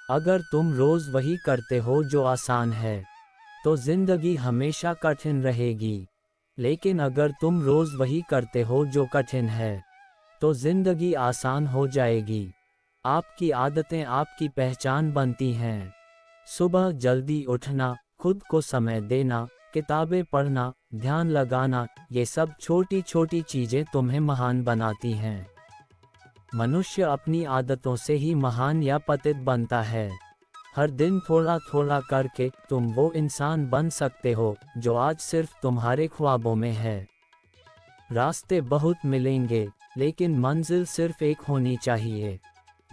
अगर तुम रोज वही करते हो जो आसान है, तो जिंदगी हमेशा कठिन रहेगी। लेकिन अगर तुम रोज वही करते हो जो कठिन है, तो जिंदगी आसान हो जाएगी। आपकी आदतें आपकी पहचान बनती हैं। सुबह जल्दी उठना, खुद को समय देना, किताबें पढ़ना, ध्यान लगाना, ये सब छोटी छोटी चीजें तुम्हें महान बनाती हैं। मनुष्य अपनी आदतों से ही महान या पतित बनता है। हर दिन थोड़ा थोड़ा करके तुम वो इंसान बन सकते हो जो आज सिर्फ तुम्हारे ख्वाबों में है। रास्ते बहुत मिलेंगे, लेकिन मंजिल सिर्फ एक होनी चाहिए।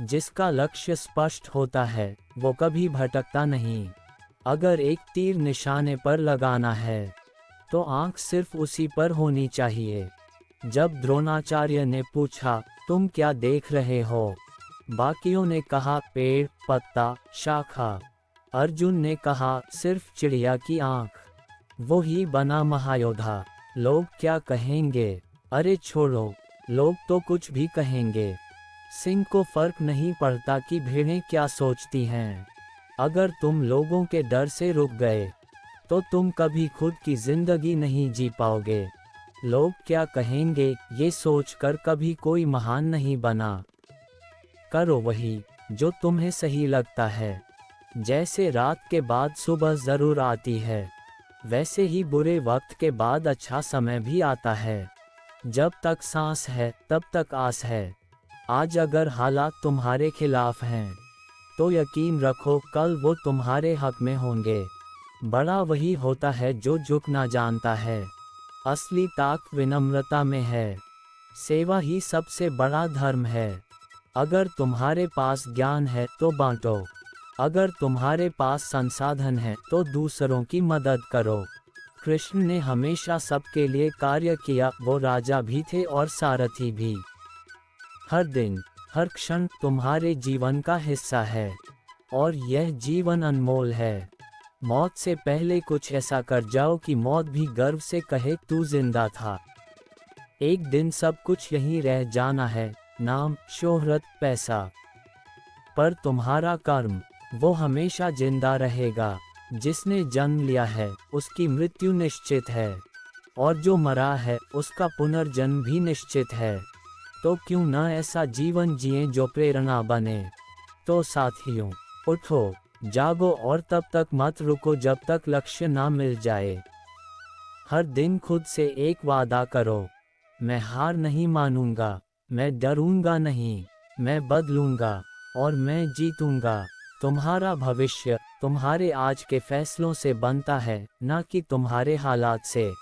जिसका लक्ष्य स्पष्ट होता है, वो कभी भटकता नहीं। अगर एक तीर निशाने पर लगाना है, तो आंख सिर्फ उसी पर होनी चाहिए। जब द्रोणाचार्य ने पूछा, तुम क्या देख रहे हो? बाकियों ने कहा, पेड़, पत्ता, शाखा। अर्जुन ने कहा, सिर्फ चिड़िया की आंख। वो ही बना महायोद्धा। लोग क्या कहेंगे? अरे छोड़ो, लोग तो कुछ भी कहेंगे। सिंह को फर्क नहीं पड़ता कि भेड़ें क्या सोचती हैं। अगर तुम लोगों के डर से रुक गए, तो तुम कभी खुद की जिंदगी नहीं जी पाओगे। लोग क्या कहेंगे, ये सोचकर कभी कोई महान नहीं बना। करो वही जो तुम्हें सही लगता है। जैसे रात के बाद सुबह जरूर आती है, वैसे ही बुरे वक्त के बाद अच्छा समय भी आता है। जब तक सांस है, तब तक आस है। आज अगर हालात तुम्हारे खिलाफ हैं, तो यकीन रखो कल वो तुम्हारे हक में होंगे। बड़ा वही होता है जो झुकना जानता है। असली ताकत विनम्रता में है। सेवा ही सबसे बड़ा धर्म है। अगर तुम्हारे पास ज्ञान है तो बांटो। अगर तुम्हारे पास संसाधन है तो दूसरों की मदद करो। कृष्ण ने हमेशा सबके लिए कार्य किया, वो राजा भी थे और सारथी भी। हर दिन, हर क्षण तुम्हारे जीवन का हिस्सा है, और यह जीवन अनमोल है। मौत से पहले कुछ ऐसा कर जाओ कि मौत भी गर्व से कहे, तू जिंदा था। एक दिन सब कुछ यहीं रह जाना है, नाम, शोहरत, पैसा। पर तुम्हारा कर्म, वो हमेशा जिंदा रहेगा। जिसने जन्म लिया है, उसकी मृत्यु निश्चित है, और जो मरा है, उसका पुनर्जन्म भी निश्चित है। तो क्यों न ऐसा जीवन जिएं जो प्रेरणा बने। तो साथियों, उठो, जागो और तब तक मत रुको जब तक लक्ष्य ना मिल जाए। हर दिन खुद से एक वादा करो, मैं हार नहीं मानूंगा, मैं डरूंगा नहीं, मैं बदलूंगा, और मैं जीतूंगा। तुम्हारा भविष्य तुम्हारे आज के फैसलों से बनता है, ना कि तुम्हारे हालात से।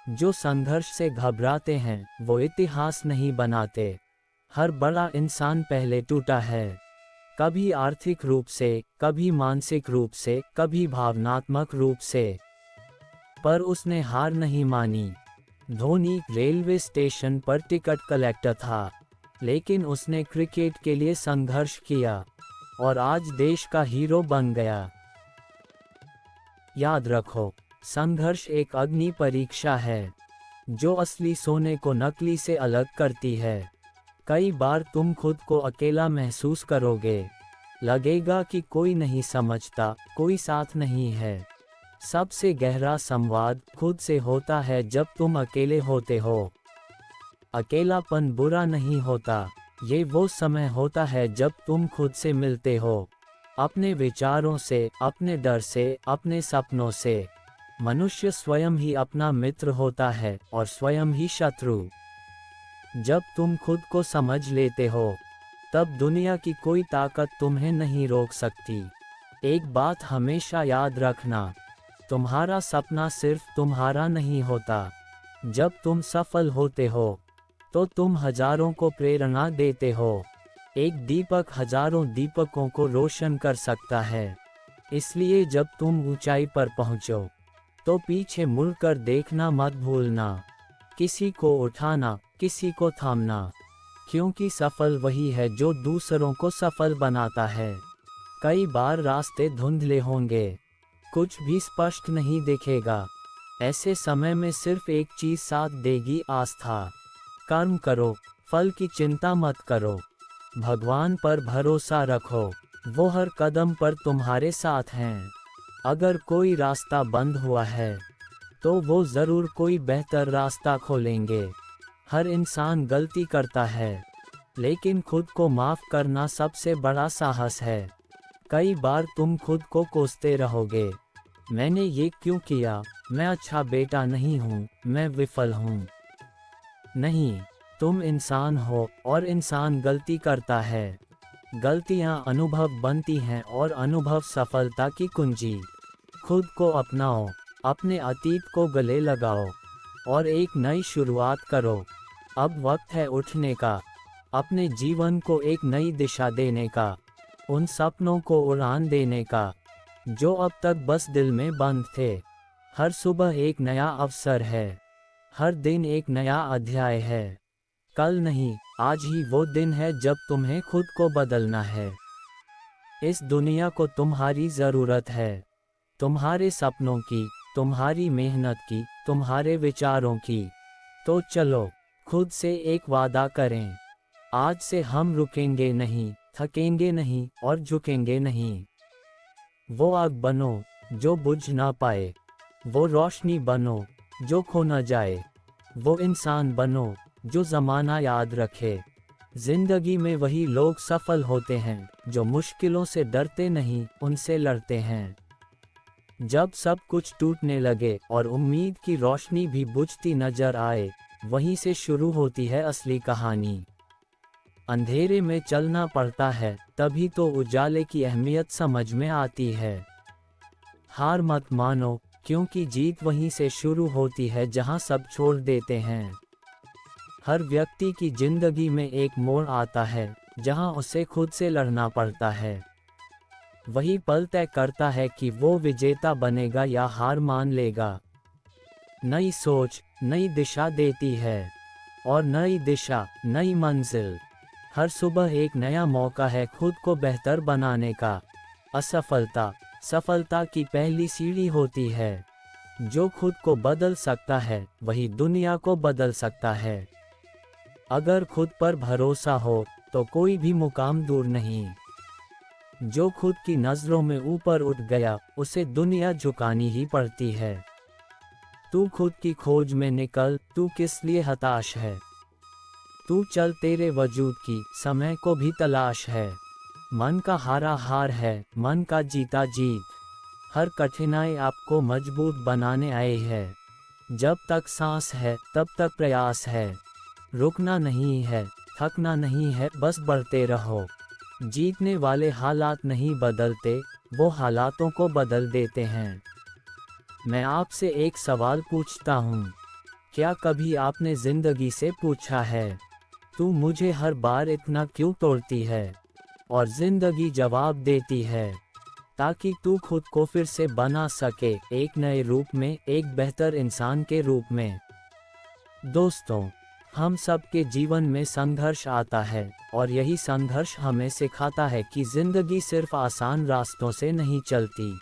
जो संघर्ष से घबराते हैं, वो इतिहास नहीं बनाते। हर बड़ा इंसान पहले टूटा है। कभी आर्थिक रूप से, कभी मानसिक रूप से, कभी भावनात्मक रूप से। पर उसने हार नहीं मानी। धोनी रेलवे स्टेशन पर टिकट कलेक्टर था, लेकिन उसने क्रिकेट के लिए संघर्ष किया, और आज देश का हीरो बन गया। याद रखो, संघर्ष एक अग्नि परीक्षा है, जो असली सोने को नकली से अलग करती है। कई बार तुम खुद को अकेला महसूस करोगे। लगेगा कि कोई नहीं समझता, कोई साथ नहीं है। सबसे गहरा संवाद खुद से होता है जब तुम अकेले होते हो। अकेलापन बुरा नहीं होता, ये वो समय होता है जब तुम खुद से मिलते हो। अपने विचारों से, अपने डर से, अपने सपनों से। मनुष्य स्वयं ही अपना मित्र होता है और स्वयं ही शत्रु। जब तुम खुद को समझ लेते हो, तब दुनिया की कोई ताकत तुम्हें नहीं रोक सकती। एक बात हमेशा याद रखना, तुम्हारा सपना सिर्फ तुम्हारा नहीं होता। जब तुम सफल होते हो, तो तुम हजारों को प्रेरणा देते हो। एक दीपक हजारों दीपकों को रोशन कर सकता है। इसलिए जब तुम ऊंचाई पर पहुंचो, तो पीछे मुड़कर देखना मत भूलना। किसी को उठाना, किसी को थामना, क्योंकि सफल वही है जो दूसरों को सफल बनाता है। कई बार रास्ते धुंधले होंगे, कुछ भी स्पष्ट नहीं दिखेगा। ऐसे समय में सिर्फ एक चीज साथ देगी, आस्था। कर्म करो, फल की चिंता मत करो, भगवान पर भरोसा रखो। वो हर कदम पर तुम्हारे साथ हैं। अगर कोई रास्ता बंद हुआ है तो वो ज़रूर कोई बेहतर रास्ता खोलेंगे। हर इंसान गलती करता है, लेकिन खुद को माफ़ करना सबसे बड़ा साहस है। कई बार तुम खुद को कोसते रहोगे, मैंने ये क्यों किया, मैं अच्छा बेटा नहीं हूँ, मैं विफल हूँ। नहीं, तुम इंसान हो और इंसान गलती करता है। गलतियाँ अनुभव बनती हैं और अनुभव सफलता की कुंजी। खुद को अपनाओ, अपने अतीत को गले लगाओ और एक नई शुरुआत करो। अब वक्त है उठने का, अपने जीवन को एक नई दिशा देने का, उन सपनों को उड़ान देने का जो अब तक बस दिल में बंद थे। हर सुबह एक नया अवसर है, हर दिन एक नया अध्याय है। कल नहीं, आज ही वो दिन है जब तुम्हें खुद को बदलना है। इस दुनिया को तुम्हारी ज़रूरत है, तुम्हारे सपनों की, तुम्हारी मेहनत की, तुम्हारे विचारों की। तो चलो, खुद से एक वादा करें, आज से हम रुकेंगे नहीं, थकेंगे नहीं और झुकेंगे नहीं। वो आग बनो जो बुझ ना पाए, वो रोशनी बनो जो खो न जाए, वो इंसान बनो जो ज़माना याद रखे। जिंदगी में वही लोग सफल होते हैं जो मुश्किलों से डरते नहीं, उनसे लड़ते हैं। जब सब कुछ टूटने लगे और उम्मीद की रोशनी भी बुझती नजर आए, वहीं से शुरू होती है असली कहानी। अंधेरे में चलना पड़ता है, तभी तो उजाले की अहमियत समझ में आती है। हार मत मानो, क्योंकि जीत वहीं से शुरू होती है जहां सब छोड़ देते हैं। हर व्यक्ति की जिंदगी में एक मोड़ आता है जहां उसे खुद से लड़ना पड़ता है। वही पल तय करता है कि वो विजेता बनेगा या हार मान लेगा। नई सोच नई दिशा देती है, और नई दिशा नई मंजिल। हर सुबह एक नया मौका है खुद को बेहतर बनाने का। असफलता सफलता की पहली सीढ़ी होती है। जो खुद को बदल सकता है वही दुनिया को बदल सकता है। अगर खुद पर भरोसा हो तो कोई भी मुकाम दूर नहीं। जो खुद की नज़रों में ऊपर उठ गया उसे दुनिया झुकानी ही पड़ती है। तू खुद की खोज में निकल, तू किस लिए हताश है। तू चल, तेरे वजूद की समय को भी तलाश है। मन का हारा हार है, मन का जीता जीत। हर कठिनाई आपको मजबूत बनाने आई है। जब तक सांस है तब तक प्रयास है। रुकना नहीं है, थकना नहीं है, बस बढ़ते रहो। जीतने वाले हालात नहीं बदलते, वो हालातों को बदल देते हैं। मैं आपसे एक सवाल पूछता हूँ, क्या कभी आपने जिंदगी से पूछा है, तू मुझे हर बार इतना क्यों तोड़ती है? और जिंदगी जवाब देती है, ताकि तू खुद को फिर से बना सके, एक नए रूप में, एक बेहतर इंसान के रूप में। दोस्तों, हम सब के जीवन में संघर्ष आता है, और यही संघर्ष हमें सिखाता है कि जिंदगी सिर्फ आसान रास्तों से नहीं चलती।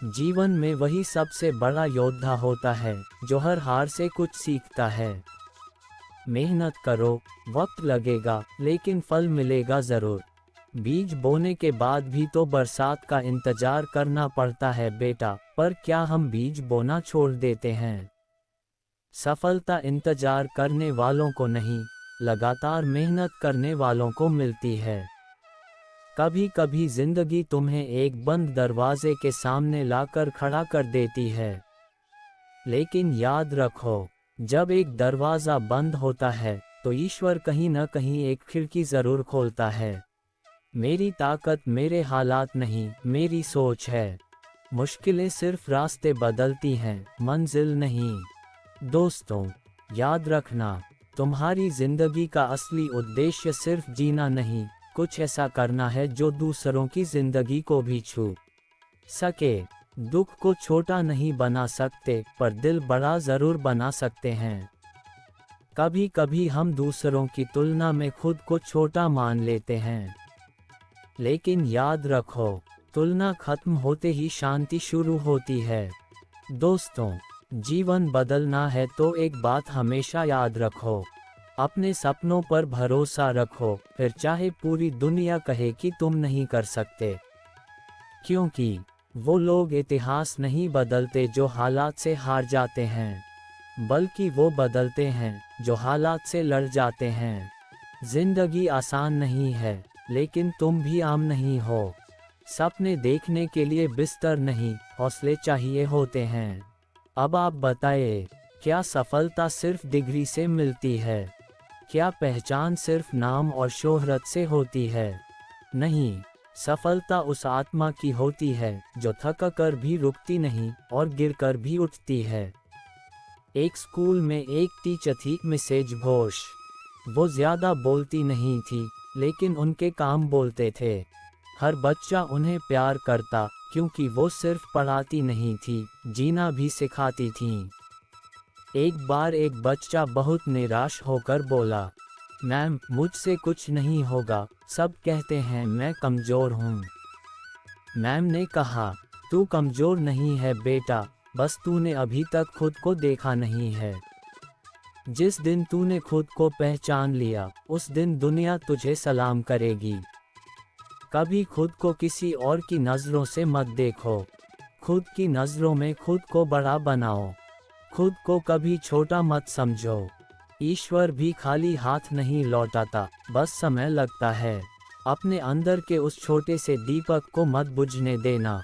जीवन में वही सबसे बड़ा योद्धा होता है जो हर हार से कुछ सीखता है। मेहनत करो, वक्त लगेगा लेकिन फल मिलेगा ज़रूर। बीज बोने के बाद भी तो बरसात का इंतजार करना पड़ता है बेटा, पर क्या हम बीज बोना छोड़ देते हैं? सफलता इंतजार करने वालों को नहीं, लगातार मेहनत करने वालों को मिलती है। कभी कभी जिंदगी तुम्हें एक बंद दरवाजे के सामने लाकर खड़ा कर देती है, लेकिन याद रखो, जब एक दरवाज़ा बंद होता है तो ईश्वर कहीं न कहीं एक खिड़की ज़रूर खोलता है। मेरी ताकत मेरे हालात नहीं, मेरी सोच है। मुश्किलें सिर्फ रास्ते बदलती हैं, मंजिल नहीं। दोस्तों, याद रखना, तुम्हारी जिंदगी का असली उद्देश्य सिर्फ जीना नहीं, कुछ ऐसा करना है जो दूसरों की जिंदगी को भी छू सके। दुख को छोटा नहीं बना सकते, पर दिल बड़ा जरूर बना सकते हैं। कभी कभी हम दूसरों की तुलना में खुद को छोटा मान लेते हैं, लेकिन याद रखो, तुलना खत्म होते ही शांति शुरू होती है। दोस्तों, जीवन बदलना है तो एक बात हमेशा याद रखो, अपने सपनों पर भरोसा रखो, फिर चाहे पूरी दुनिया कहे कि तुम नहीं कर सकते। क्योंकि वो लोग इतिहास नहीं बदलते जो हालात से हार जाते हैं, बल्कि वो बदलते हैं जो हालात से लड़ जाते हैं। जिंदगी आसान नहीं है, लेकिन तुम भी आम नहीं हो। सपने देखने के लिए बिस्तर नहीं, हौसले चाहिए होते हैं। अब आप बताइए, क्या सफलता सिर्फ डिग्री से मिलती है? क्या पहचान सिर्फ नाम और शोहरत से होती है? नहीं, सफलता उस आत्मा की होती है जो थक कर भी रुकती नहीं और गिरकर भी उठती है। एक स्कूल में एक टीचर थी, मिसेज घोष। वो ज्यादा बोलती नहीं थी, लेकिन उनके काम बोलते थे। हर बच्चा उन्हें प्यार करता, क्योंकि वो सिर्फ पढ़ाती नहीं थी, जीना भी सिखाती थीं। एक बार एक बच्चा बहुत निराश होकर बोला, मैम, मुझसे कुछ नहीं होगा, सब कहते हैं मैं कमज़ोर हूँ। मैम ने कहा, तू कमज़ोर नहीं है बेटा, बस तूने अभी तक खुद को देखा नहीं है। जिस दिन तूने खुद को पहचान लिया, उस दिन दुनिया तुझे सलाम करेगी। कभी खुद को किसी और की नज़रों से मत देखो। खुद की नज़रों में खुद को बड़ा बनाओ। खुद को कभी छोटा मत समझो। ईश्वर भी खाली हाथ नहीं लौटाता, बस समय लगता है। अपने अंदर के उस छोटे से दीपक को मत बुझने देना,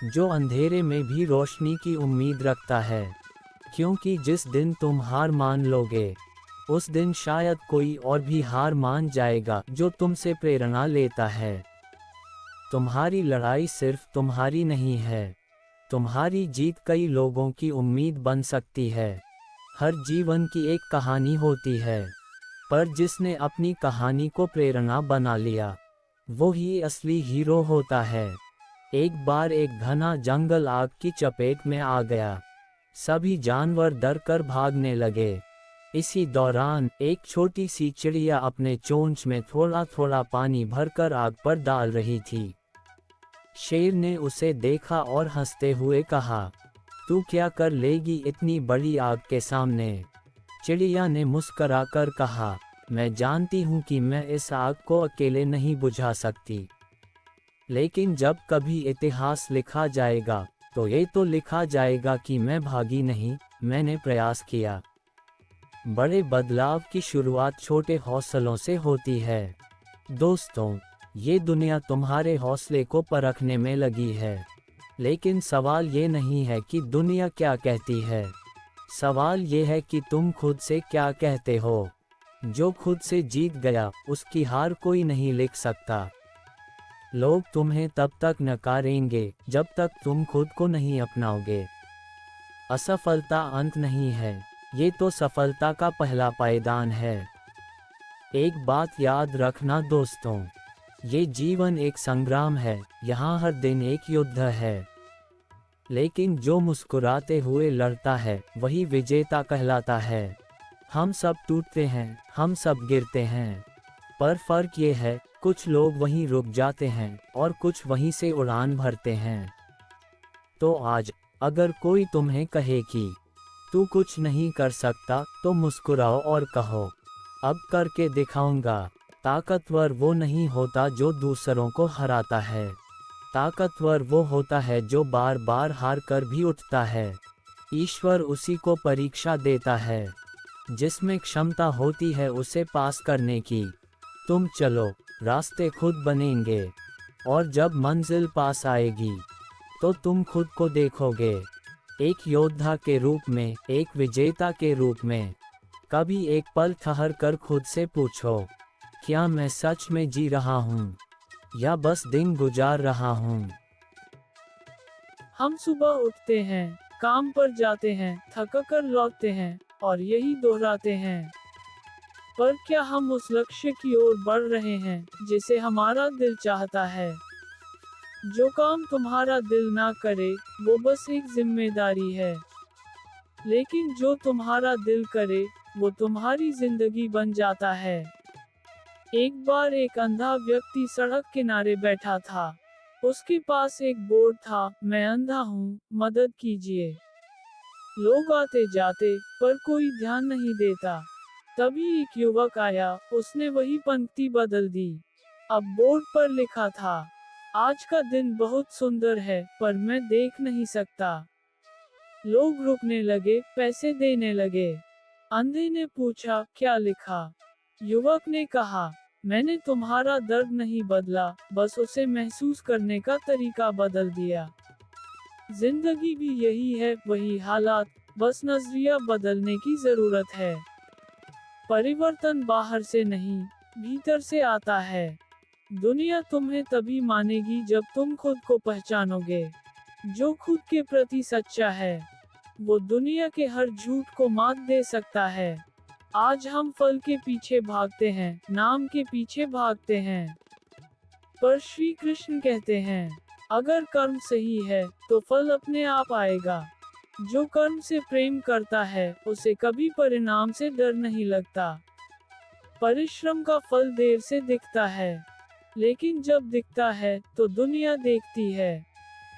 जो अंधेरे में भी रोशनी की उम्मीद रखता है। क्योंकि जिस दिन तुम हार मान लोगे, उस दिन शायद कोई और भी हार मान जाएगा जो तुमसे प्रेरणा लेता है। तुम्हारी लड़ाई सिर्फ तुम्हारी नहीं है, तुम्हारी जीत कई लोगों की उम्मीद बन सकती है। हर जीवन की एक कहानी होती है, पर जिसने अपनी कहानी को प्रेरणा बना लिया, वो ही असली हीरो होता है। एक बार एक घना जंगल आग की चपेट में आ गया। सभी जानवर डर कर भागने लगे। इसी दौरान एक छोटी सी चिड़िया अपने चोंच में थोड़ा थोड़ा पानी भरकर आग पर डाल रही थी। शेर ने उसे देखा और हंसते हुए कहा, तू क्या कर लेगी इतनी बड़ी आग के सामने? चिड़िया ने मुस्कराकर कहा, मैं जानती हूँ कि मैं इस आग को अकेले नहीं बुझा सकती, लेकिन जब कभी इतिहास लिखा जाएगा, तो ये तो लिखा जाएगा कि मैं भागी नहीं, मैंने प्रयास किया। बड़े बदलाव की शुरुआत छोटे हौसलों से होती है। दोस्तों, ये दुनिया तुम्हारे हौसले को परखने में लगी है। लेकिन सवाल ये नहीं है कि दुनिया क्या कहती है। सवाल ये है कि तुम खुद से क्या कहते हो। जो खुद से जीत गया, उसकी हार कोई नहीं लिख सकता। लोग तुम्हें तब तक नकारेंगे जब तक तुम खुद को नहीं अपनाओगे। असफलता अंत नहीं है, ये तो सफलता का पहला पायदान है। एक बात याद रखना दोस्तों, ये जीवन एक संग्राम है, यहाँ हर दिन एक युद्ध है। लेकिन जो मुस्कुराते हुए लड़ता है, वही विजेता कहलाता है। हम सब टूटते हैं, हम सब गिरते हैं, पर फर्क ये है, कुछ लोग वहीं रुक जाते हैं और कुछ वहीं से उड़ान भरते हैं। तो आज, अगर कोई तुम्हें कहे कि तू कुछ नहीं कर सकता, तो मुस्कुराओ और कहो, अब करके दिखाऊंगा। ताकतवर वो नहीं होता जो दूसरों को हराता है, ताकतवर वो होता है जो बार बार हार कर भी उठता है। ईश्वर उसी को परीक्षा देता है जिसमें क्षमता होती है उसे पास करने की। तुम चलो, रास्ते खुद बनेंगे, और जब मंजिल पास आएगी, तो तुम खुद को देखोगे, एक योद्धा के रूप में, एक विजेता के रूप में। कभी एक पल ठहर कर खुद से पूछो, क्या मैं सच में जी रहा हूँ, या बस दिन गुजार रहा हूँ? हम सुबह उठते हैं, काम पर जाते हैं, थक कर लौटते हैं, और यही दोहराते हैं। पर क्या हम उस लक्ष्य की ओर बढ़ रहे हैं जिसे हमारा दिल चाहता है? जो काम तुम्हारा दिल ना करे, वो बस एक जिम्मेदारी है। लेकिन जो तुम्हारा दिल करे, वो तुम्हारी जिंदगी बन जाता है। एक बार एक अंधा व्यक्ति सड़क किनारे बैठा था। उसके पास एक बोर्ड था, मैं अंधा हूँ, मदद कीजिए। लोग आते जाते, पर कोई ध्यान नहीं देता। तभी एक युवक आया, उसने वही पंक्ति बदल दी। अब बोर्ड पर लिखा था, आज का दिन बहुत सुंदर है, पर मैं देख नहीं सकता। लोग रुकने लगे, पैसे देने लगे। अंधे ने पूछा, क्या लिखा? युवक ने कहा, मैंने तुम्हारा दर्द नहीं बदला, बस उसे महसूस करने का तरीका बदल दिया। जिंदगी भी यही है, वही हालात, बस नजरिया बदलने की जरूरत है। परिवर्तन बाहर से नहीं, भीतर से आता है। दुनिया तुम्हें तभी मानेगी जब तुम खुद को पहचानोगे। जो खुद के प्रति सच्चा है, वो दुनिया के हर झूठ को मात दे सकता है। आज हम फल के पीछे भागते हैं, नाम के पीछे भागते हैं। पर श्री कृष्ण कहते हैं, अगर कर्म सही है, तो फल अपने आप आएगा। जो कर्म से प्रेम करता है, उसे कभी परिणाम से डर नहीं लगता। परिश्रम का फल देर से दिखता है, लेकिन जब दिखता है, तो दुनिया देखती है।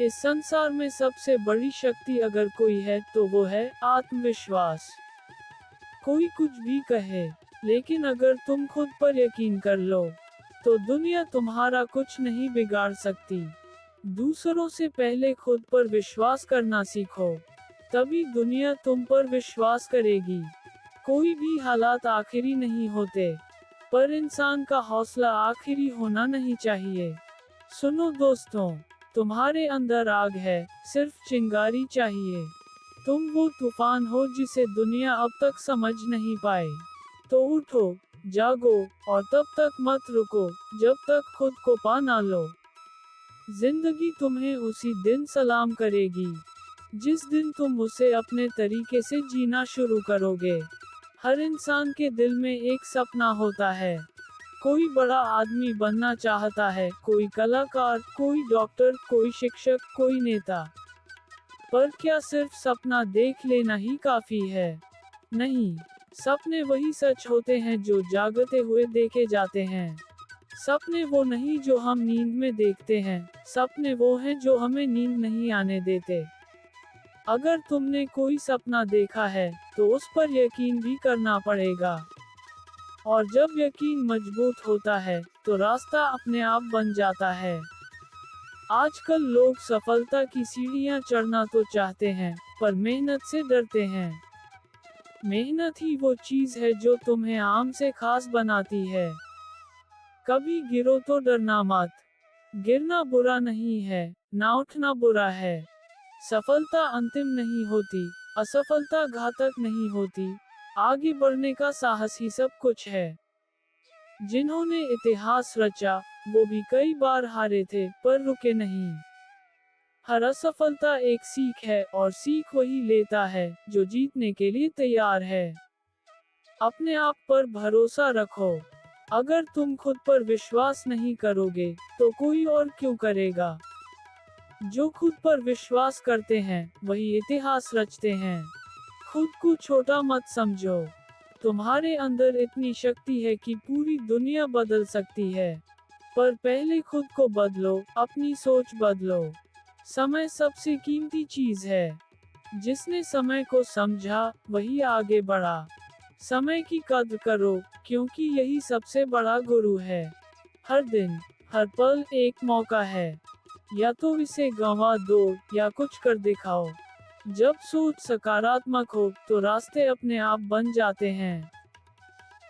इस संसार में सबसे बड़ी शक्ति अगर कोई है, तो वो है आत्मविश्वास। कोई कुछ भी कहे, लेकिन अगर तुम खुद पर यकीन कर लो, तो दुनिया तुम्हारा कुछ नहीं बिगाड़ सकती। दूसरों से पहले खुद पर विश्वास करना सीखो, तभी दुनिया तुम पर विश्वास करेगी। कोई भी हालात आखिरी नहीं होते, पर इंसान का हौसला आखिरी होना नहीं चाहिए। सुनो दोस्तों, तुम्हारे अंदर आग है, सिर्फ चिंगारी चाहिए। तुम वो तूफान हो जिसे दुनिया अब तक समझ नहीं पाई। तो उठो, जागो, और तब तक मत रुको, जब तक खुद को पा ना लो। जिंदगी तुम्हें उसी दिन सलाम करेगी, जिस दिन तुम उसे अपने तरीके से जीना शुरू करोगे। हर इंसान के दिल में एक सपना होता है। कोई बड़ा आदमी बनना चाहता है, कोई कलाकार, कोई डॉक्टर, कोई शिक्षक, कोई नेता। पर क्या सिर्फ सपना देख लेना ही काफी है? नहीं, सपने वही सच होते हैं जो जागते हुए देखे जाते हैं। सपने वो नहीं जो हम नींद में देखते हैं, सपने वो हैं जो हमें नींद नहीं आने देते। अगर तुमने कोई सपना देखा है, तो उस पर यकीन भी करना पड़ेगा। और जब यकीन मजबूत होता है, तो रास्ता अपने आप बन जाता है। आजकल लोग सफलता की सीढ़ियां चढ़ना तो चाहते हैं, पर मेहनत से डरते हैं। मेहनत ही वो चीज है जो तुम्हें आम से खास बनाती है। कभी गिरो तो डरना मत। गिरना बुरा नहीं है, ना उठना बुरा है। सफलता अंतिम नहीं होती, असफलता घातक नहीं होती। आगे बढ़ने का साहस ही सब कुछ है। जिन्होंने इतिहास रचा, वो भी कई बार हारे थे, पर रुके नहीं। हर असफलता एक सीख है, और सीख वही लेता है जो जीतने के लिए तैयार है। अपने आप पर भरोसा रखो। अगर तुम खुद पर विश्वास नहीं करोगे, तो कोई और क्यों करेगा? जो खुद पर विश्वास करते हैं, वही इतिहास रचते हैं। खुद को छोटा मत समझो। तुम्हारे अंदर इतनी शक्ति है कि पूरी दुनिया बदल सकती है। पर पहले खुद को बदलो, अपनी सोच बदलो। समय सबसे कीमती चीज है। जिसने समय को समझा, वही आगे बढ़ा। समय की कद्र करो, क्योंकि यही सबसे बड़ा गुरु है। हर दिन, हर पल एक मौका है। या तो इसे गंवा दो, या कुछ कर दिखाओ। जब सोच सकारात्मक हो, तो रास्ते अपने आप बन जाते हैं।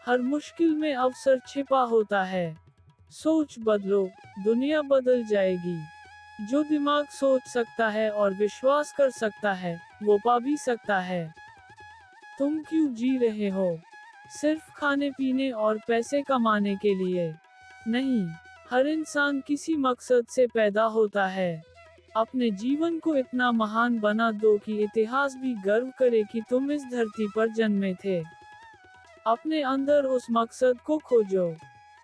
हर मुश्किल में अवसर छिपा होता है। सोच बदलो, दुनिया बदल जाएगी। जो दिमाग सोच सकता है और विश्वास कर सकता है, वो पा भी सकता है। तुम क्यों जी रहे हो? सिर्फ खाने पीने और पैसे कमाने के लिए नहीं। हर इंसान किसी मकसद से पैदा होता है। अपने जीवन को इतना महान बना दो कि इतिहास भी गर्व करे कि तुम इस धरती पर जन्मे थे। अपने अंदर उस मकसद को खोजो,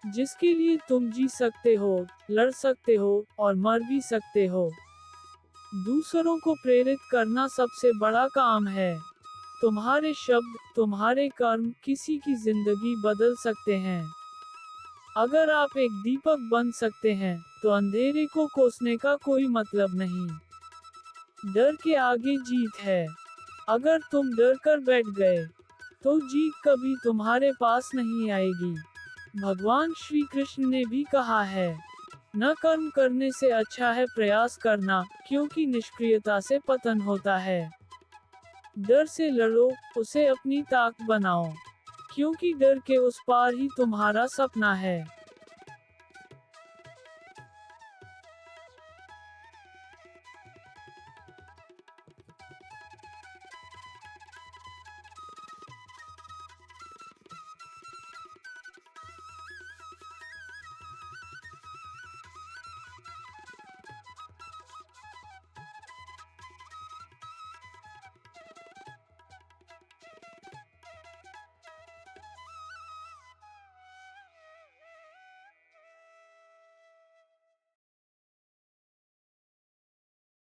जिसके लिए तुम जी सकते हो, लड़ सकते हो, और मर भी सकते हो। दूसरों को प्रेरित करना सबसे बड़ा काम है। तुम्हारे शब्द, तुम्हारे कर्म किसी की जिंदगी बदल सकते हैं। अगर आप एक दीपक बन सकते हैं, तो अंधेरे को कोसने का कोई मतलब नहीं। डर के आगे जीत है। अगर तुम डर कर बैठ गए, तो जीत कभी तुम्हारे पास नहीं आएगी। भगवान श्री कृष्ण ने भी कहा है, न कर्म करने से अच्छा है प्रयास करना, क्योंकि निष्क्रियता से पतन होता है। डर से लड़ो, उसे अपनी ताकत बनाओ, क्योंकि डर के उस पार ही तुम्हारा सपना है।